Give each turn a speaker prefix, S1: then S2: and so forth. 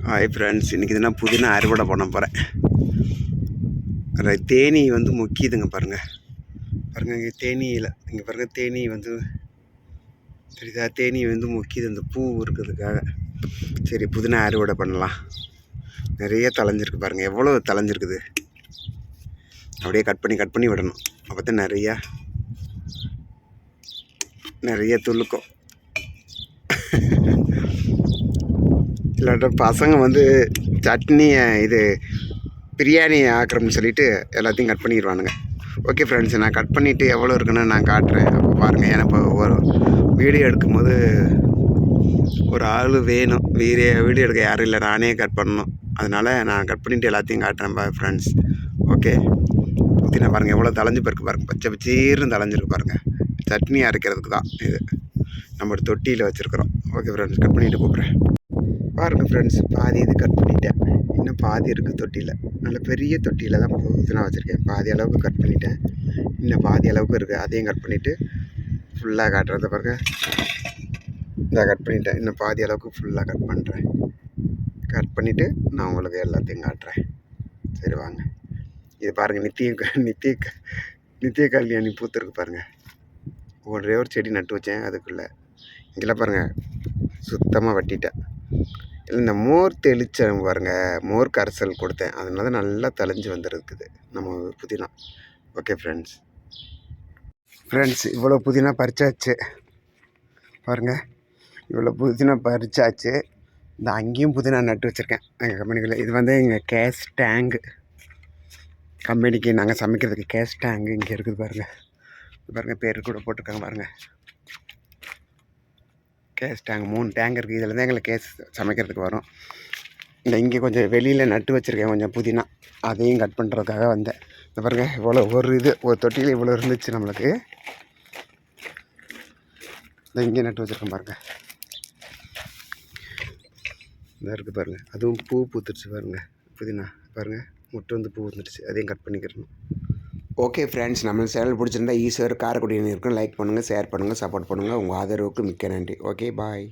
S1: Hi friends, இன்றைக்கி இதுனா புதினா அறுவடை பண்ண போகிறேன். தேனி வந்து முக்கியதுங்க பாருங்கள். இங்கே தேனியில் இங்கே பாருங்கள், தேனி வந்து தெரியுதா? தேனி வந்து முக்கியது இந்த பூ இருக்கிறதுக்காக. சரி, புதினா அறுவடை பண்ணலாம். நிறைய தளைஞ்சிருக்கு பாருங்கள், எவ்வளோ தளைஞ்சிருக்குது. அப்படியே கட் பண்ணி விடணும். அப்போ தான் நிறைய துளுக்கும். இல்லாட்ட பசங்க வந்து சட்னி இது பிரியாணி ஆக்கிறோம்னு சொல்லிவிட்டு எல்லாத்தையும் கட் பண்ணிடுவானுங்க. ஓகே ஃப்ரெண்ட்ஸ், நான் கட் பண்ணிவிட்டு எவ்வளோ இருக்குன்னு நான் காட்டுறேன். அப்போ பாருங்கள். ஏன்னா இப்போ ஒரு வீடியோ எடுக்கும்போது ஒரு ஆள் வேணும். வீடியோ எடுக்க யாரும் இல்லை, நானே கட் பண்ணணும். அதனால் நான் கட் பண்ணிவிட்டு எல்லாத்தையும் காட்டுறேன் ஃப்ரெண்ட்ஸ். ஓகே, புதினா பாருங்கள் எவ்வளோ தளைஞ்சு போயிருக்கு பாருங்கள். பச்சை பச்சீர்னு தளைஞ்சிருக்கு பாருங்கள். சட்னி அரைக்கிறதுக்கு தான் இது. நம்ம ஒரு தொட்டியில் வச்சுருக்குறோம். ஓகே ஃப்ரெண்ட்ஸ், கட் பண்ணிவிட்டு கூப்பிட்றேன். பாருங்கள் ஃப்ரெண்ட்ஸ், பாதி இது கட் பண்ணிட்டேன். இன்னும் பாதி இருக்குது தொட்டியில். நல்ல பெரிய தொட்டியில் தான் புதினா வச்சுருக்கேன். பாதி அளவுக்கு கட் பண்ணிட்டேன். இன்னும் பாதி அளவுக்கு இருக்குது. அதையும் கட் பண்ணிவிட்டு ஃபுல்லாக காட்டுறத பாருங்கள். இதை கட் பண்ணிட்டேன். இன்னும் பாதி அளவுக்கு ஃபுல்லாக கட் பண்ணுறேன். கட் பண்ணிவிட்டு நான் உங்களுக்கு எல்லாத்தையும் காட்டுறேன். சரி வாங்க. இது பாருங்கள், நித்திய கல்யாணி பூத்துருக்கு பாருங்கள். ஒரே ஒரு செடி நட்டு வச்சேன். அதுக்குள்ளே இங்கெல்லாம் பாருங்கள் சுத்தமாக வெட்டிட்டேன். இந்த மோர் தெளிச்சேன் பாருங்கள், மோர் கரைசல் கொடுத்தேன். அதனால நல்லா தெளிஞ்சு வந்துருக்குது நம்ம புதினா. ஓகே ஃப்ரெண்ட்ஸ், இவ்வளோ புதினா பறிச்சாச்சு பாருங்கள். இவ்வளோ புதினா பறிச்சாச்சு. இந்த அங்கேயும் புதினா நட்டு வச்சுருக்கேன் எங்கள் கம்பெனிக்குள்ளே. இது வந்து எங்கள் கேஸ் டேங்கு கம்பெனிக்கு நாங்கள் சமைக்கிறதுக்கு கேஸ் டேங்கு இங்கே இருக்குது பாருங்கள். பேர் கூட போட்டிருக்காங்க பாருங்கள். கேஸ் டேங்க் 3 டேங்க் இருக்குது. இதில் தான் எங்களுக்கு கேஸ் சமைக்கிறதுக்கு வரும். இந்த இங்கே கொஞ்சம் வெளியில் நட்டு வச்சுருக்கேன் கொஞ்சம் புதினா. அதையும் கட் பண்ணுறதுக்காக வந்தேன். இந்த பாருங்கள் இவ்வளோ ஒரு தொட்டியில் இவ்வளோ இருந்துச்சு நம்மளுக்கு. இந்த இங்கே நட்டு வச்சுருக்கேன் பாருங்கள். இந்த இருக்குது பாருங்கள். அதுவும் பூ பூத்துருச்சு பாருங்கள். புதினா பாருங்கள், முட்டை வந்து பூ வந்துடுச்சு. அதையும் கட் பண்ணிக்கிறணும். ஓகே ஃப்ரெண்ட்ஸ், நம்ம சேனல் பிடிச்சிருந்தா ஈஸ்வர் காரைக்குடி இருக்கும். லைக் பண்ணுங்கள், ஷேர் பண்ணுங்கள், சப்போர்ட் பண்ணுங்கள். உங்கள் ஆதரவுக்கு மிக்க நன்றி. ஓகே, பாய்.